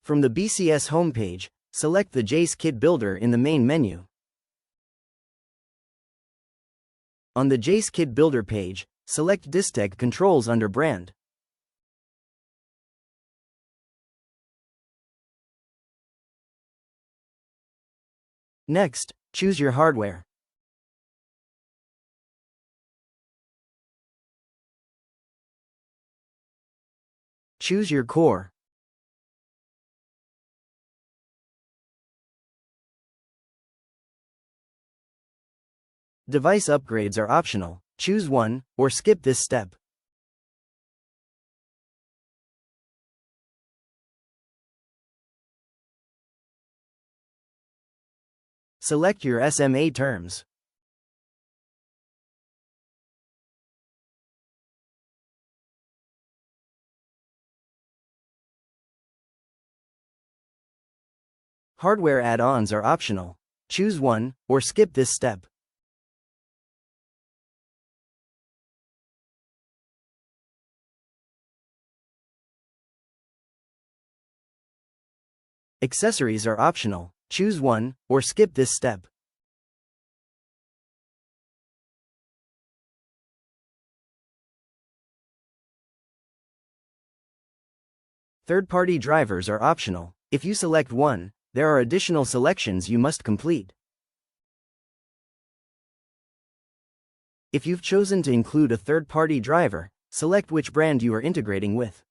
From the BCS homepage, select the Jace Kit Builder in the main menu. On the Jace Kit Builder page, select Distech Controls under Brand. Next, choose your hardware. Choose your core. Device upgrades are optional. Choose one, or skip this step. Select your SMA terms. Hardware add-ons are optional. Choose one, or skip this step. Accessories are optional. Choose one, or skip this step. Third-party drivers are optional. If you select one, there are additional selections you must complete. If you've chosen to include a third-party driver, select which brand you are integrating with.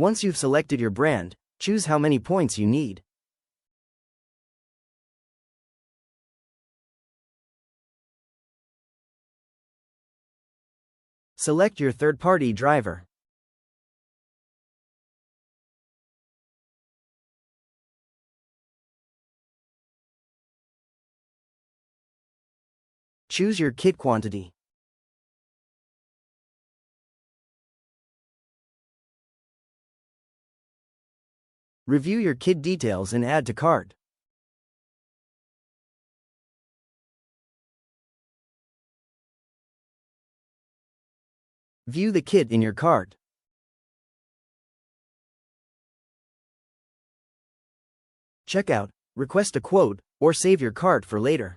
Once you've selected your brand, choose how many points you need. Select your third-party driver. Choose your kit quantity. Review your kit details and add to cart. View the kit in your cart. Check out, request a quote, or save your cart for later.